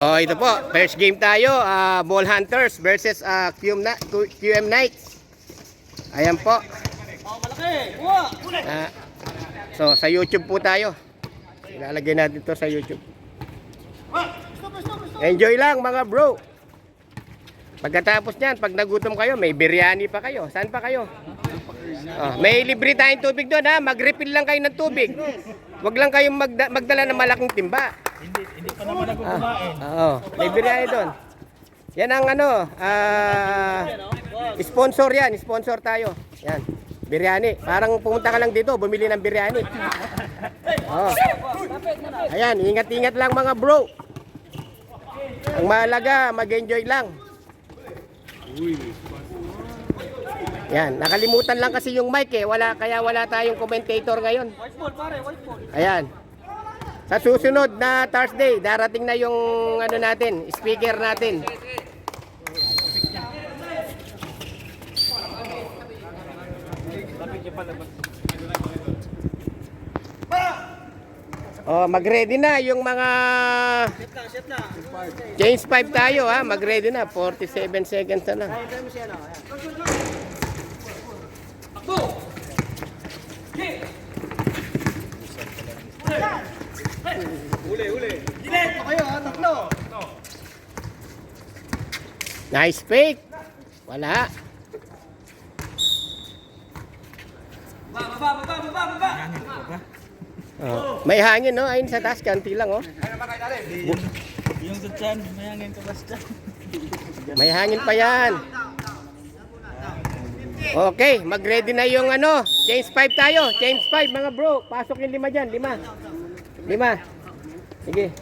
Oh, ito po, first game tayo, Ball Hunters versus QM Knights. Ayan po. So sa YouTube po tayo. Ilalagay natin to sa YouTube. Enjoy lang mga bro. Pagkatapos niyan, pag nagutom kayo, may biryani pa kayo. Saan pa kayo? May libre tayong tubig doon ha. Mag-refill lang kayo ng tubig. Wag lang kayong magdala ng malaking timba. Hindi pa naman ako kumain. Oo, may biryani doon. Yan ang sponsor yan, sponsor tayo. Yan, biryani. Parang pumunta ka lang dito, bumili ng biryani. Oh. Ayan, ingat-ingat lang mga bro. Ang mahalaga, mag-enjoy lang. Yan, nakalimutan lang kasi yung mic eh. Kaya wala tayong commentator ngayon. White ball pare, white ball. Ayan. Sa susunod na Thursday, darating na yung natin, speaker natin. Oh, mag-ready na yung mga Set na. change 5 tayo ha, mag-ready na. 47 seconds na lang. Uli. Dilet! Kayo ha, tatlo. Nice fake. Wala. Baba. Oh, may hangin no, ayun sa taas, kanti lang oh. Yung sa chan, mayangin ka basta. May hangin pa yan. Okay, mag-ready na yung change 5 tayo. Change 5 mga bro. Pasok yung 5 dyan, 5. Sige.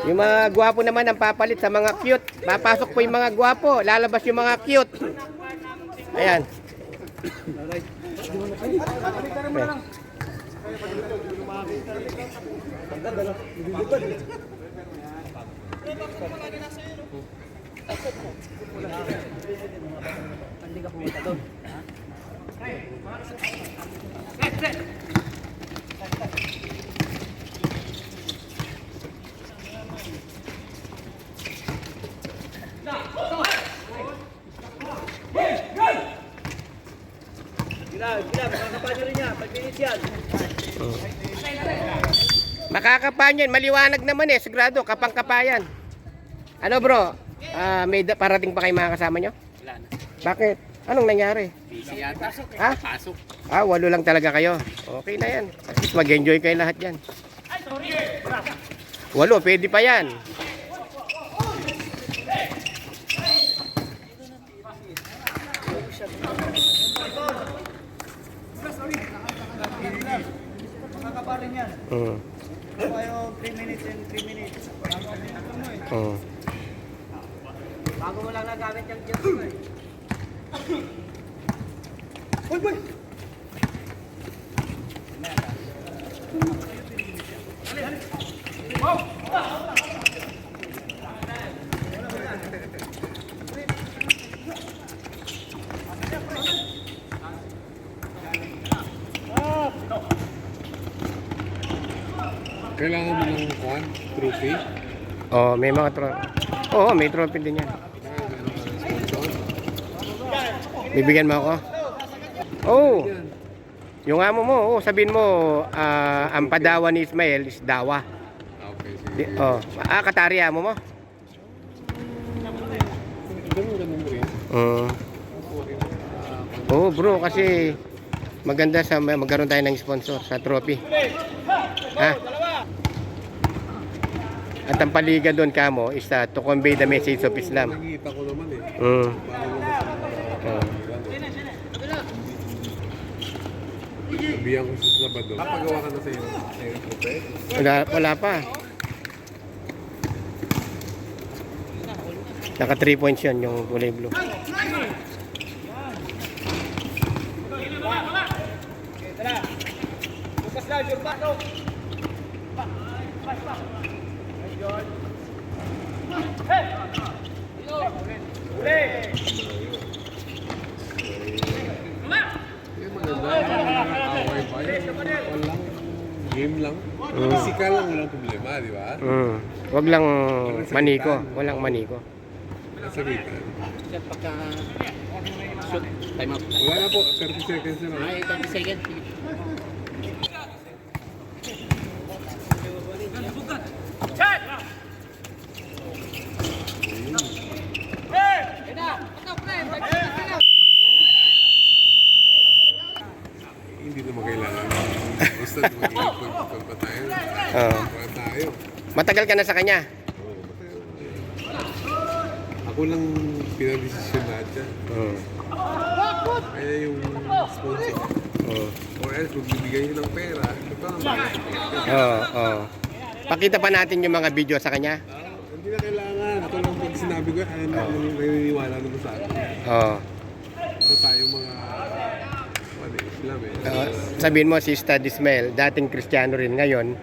Yung mga gwapo naman ang papalit sa mga cute. Papasok po yung mga gwapo. Lalabas yung mga cute. Ayan. Hindi ka pumunta doon. Makakapanyo rin niya, pag-finish yan. Makakapanyan, maliwanag naman eh, sigurado, kapang-kapayan. Ano bro? May parating pa kayo mga kasama nyo? Wala na. Bakit? Anong nangyari? Busy yata. Ha? Pasok. 8 lang talaga kayo. Okay na yan. At least mag-enjoy kayo lahat yan. 8, pwede pa yan. Makakaparin yan. Tayo 3 minutes and 3 minutes. Bago mo lang nagamit yung jump mo eh. Boy! Kailangan mo ng trophy? Oh, may mga trophy. Oo, may trophy din yan. Bibigyan mo ako? Oh. Yung amo mo, sabihin mo, ang padawa ni Ismael is dawa. Okay, sige. Katarya mo mo? Ganun mo rin. Oo bro, kasi maganda magkaroon tayo ng sponsor sa trophy. Ha? At ang paliga doon kamo is to convey the message of Islam. Nakikita ko naman eh. Mm. Sabihan ko sa Sabado. Papagawa ka na sa iyo. Wala pa. Naka 3 points yun, yung kulay blue. Bukas na, Jurba. Uli! Game lang. Physical lang walang problema, di ba? Wag lang maniko. Walang maniko. Nasa gitan. Sir, pagka shoot, time out. Wala na po, 30 seconds na lang. Ay, 30 seconds. Hindi naman kailangan. Basta mag-ipon pa tayo. Oo. Wala tayo. Matagal ka na sa kanya. Ako lang pinadesisyon lahat yan. Oo. Kaya yung sponsor. Oo. Or else, magbibigay nyo ng pera. Ito ang mga Oo. Oo. Pakita pa natin yung mga video sa kanya. Hindi na kailangan. Ito lang pag sinabi ko, ay naniniwala naman sa akin. Oo. Ito tayo mga Islam eh. Sabihin mo si Stad Ismail, dating Kristiyano rin ngayon,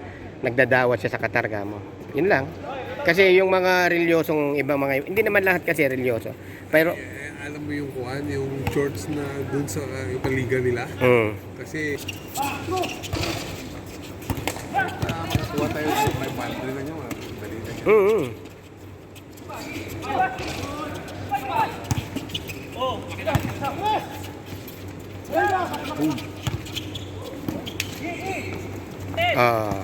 nagdadawat siya sa katarga mo. Yun lang. Kasi yung mga reliyosong ibang mga, hindi naman lahat kasi relyoso. Pero, Alam mo yung kuhan, yung shorts na dun sa yung paliga nila. Kasi makakuha tayo sa 500 na nyo. Dali na nyo. Ah.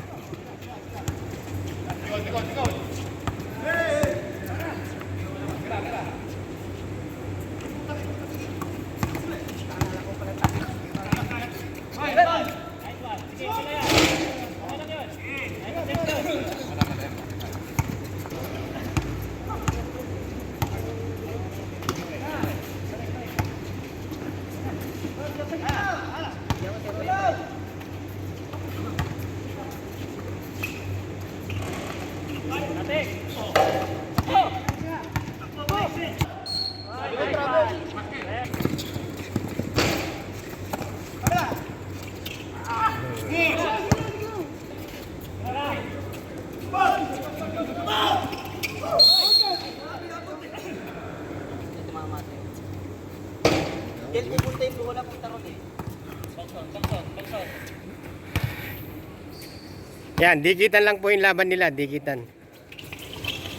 Yan, dikitan lang po yung laban nila, dikitan.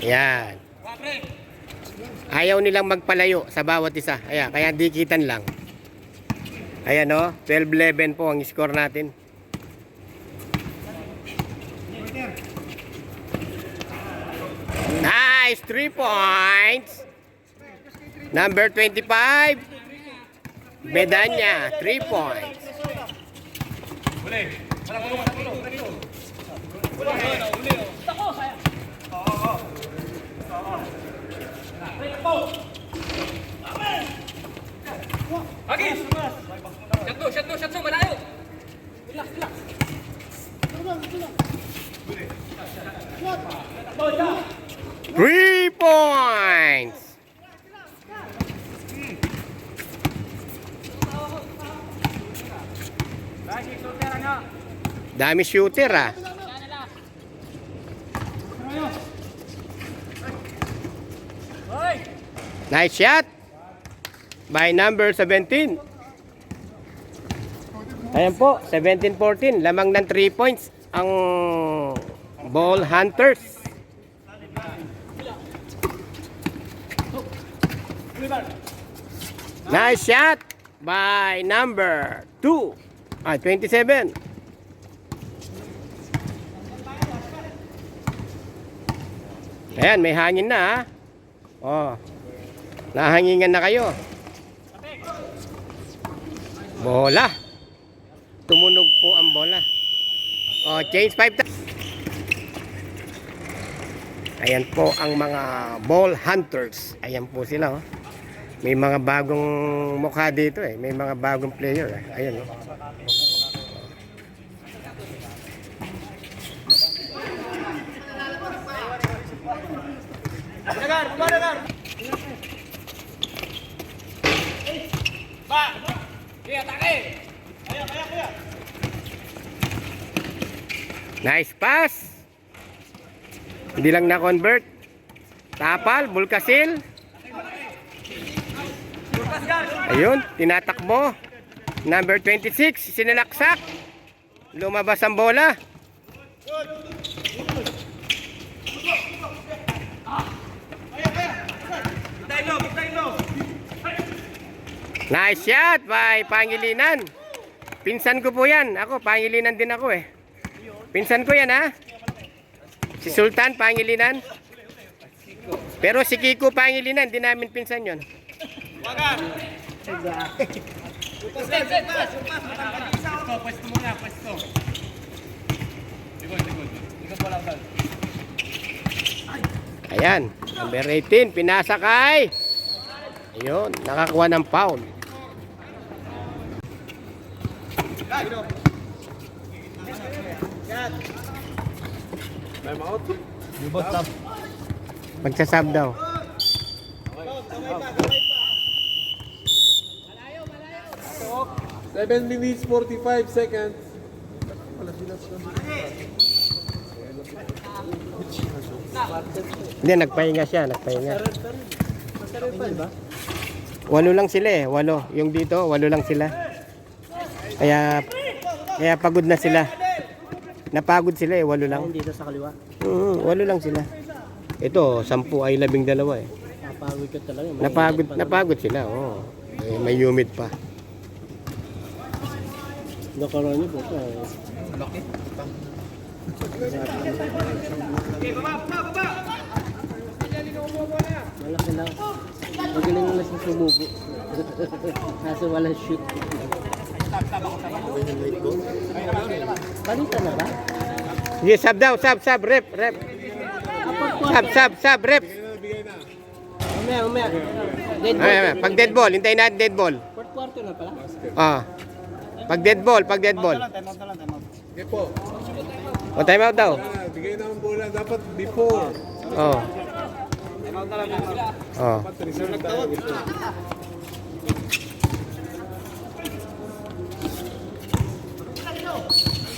Yan. Ayaw nilang magpalayo sa bawat isa. Ayan, kaya dikitan lang. Ayan o, 12-11 po ang score natin. Nice, 3 points. Number 25, Bedanya, 3 points. Shot, malayo. 3 points. Dami shooter ah. Nice shot by number 17. Ayan po, 17-14. Lamang ng 3 points ang Ball Hunters. Nice shot by number 27. Ayan, may hangin na ha. Oh. Nahangingan na kayo. Bola. Tumunog po ang bola. Oh, change 5. Ayan po ang mga Ball Hunters. Ayan po sila oh. May mga bagong mukha dito eh. May mga bagong player eh. Ayan oh. Nice pass. Hindi lang na-convert. Tapal, Bulkasil. Ayun, tinatakbo. Number 26, sinalaksak. Lumabas ang bola. Nice shot by Pangilinan. Pinsan ko po yan. Ako, Pangilinan din ako eh. Pinsan ko yan ha. Si Sultan Pangilinan. Pero si Kiko Pangilinan, di namin pinsan yon. Pwesto muna, pwesto. Likod. Likod mo lang dal. Ayan, number 18, pinasa kay. Ayun, nakakuha ng foul. Time out. Magsasab daw. 7 minutes 45 seconds. Hindi, nagpahinga siya, nagpahinga. Walo lang sila eh, walo. Yung dito, walo lang sila. Kaya pagod na sila. Napagod sila eh, walo lang. Dito sa kaliwa. Walo lang sila. Ito, 10 ay 12 eh. Napagod ka talaga. Napagod sila, oo. May humid pa. Nakaraan niyo po ito. Laki. Malaki lang. Magaling na sa sumubo. Kaso walang shoot. Balita na ba? Sige, sub daw, sub, rep. Sub, rep. Umaya. Dead ball. Ay, pag dead ball, hintayin natin dead ball. Fourth quarter na pala. Ah. Pag dead ball. Okay po. O, time out daw. Bigay na ang bola. Dapat before. Oh. Oh. Dapat reserve tayo.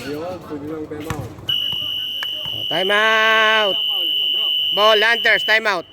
Ayun, pwede lang time out. Time out. Ball hunters, time out.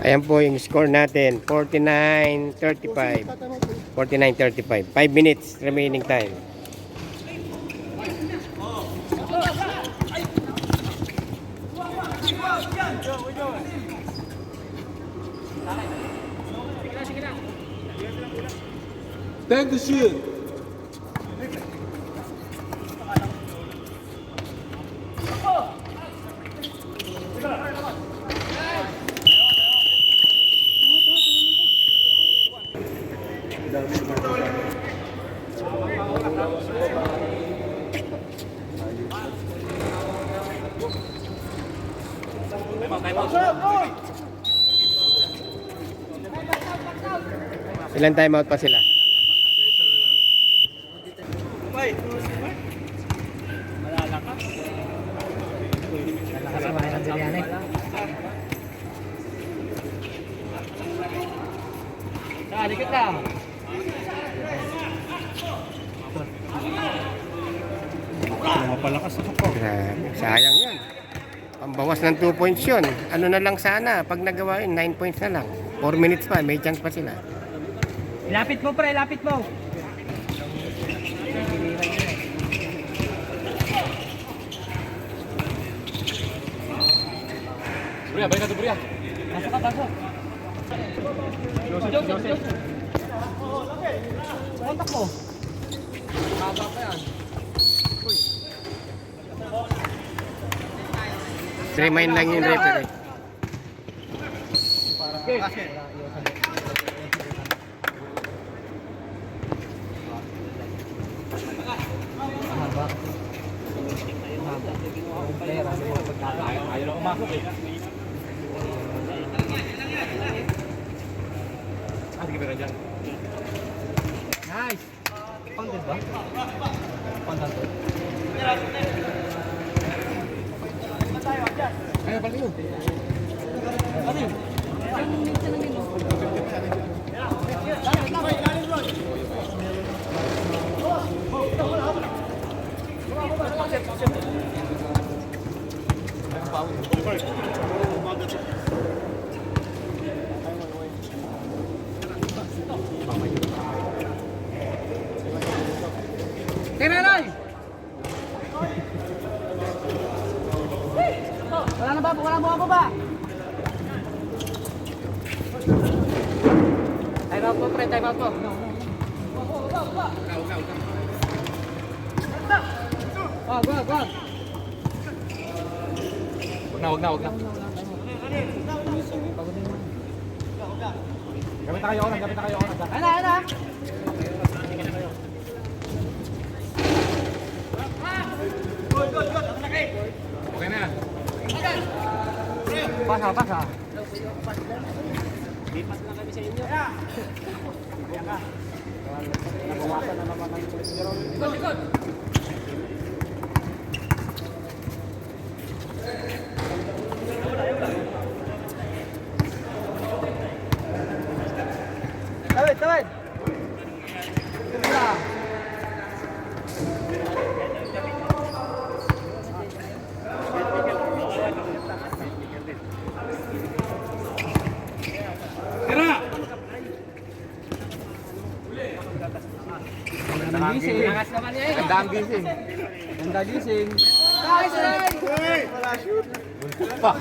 Ayan po yung score natin, 49-35. 49-35. 5 minutes remaining time. Time to shoot. Ilan time out pa sila? Dikit lang. Grabe, sayang yan. Pambawas ng 2 points yun. Ano na lang sana, pag nagawa yun, 9 points na lang. 4 minutes pa, may chance pa sila. Lapit mo pre, lapit mo. Buria, balik ka to Buria. Pasok. Joseph. Kontak mo. Remind lang yung referee. Nice. Pounded ba? Pounded to. Ayo, balik yun. Wala na ba? Wala mo ba? Time out po, pre. Time out po. Wag. Wag na. Gamit na kayo oras. Ayun na. Okay na. Pasa. Tawid. Gandang gising. Ganda gising. Nice, right? Wala shoot. Pa.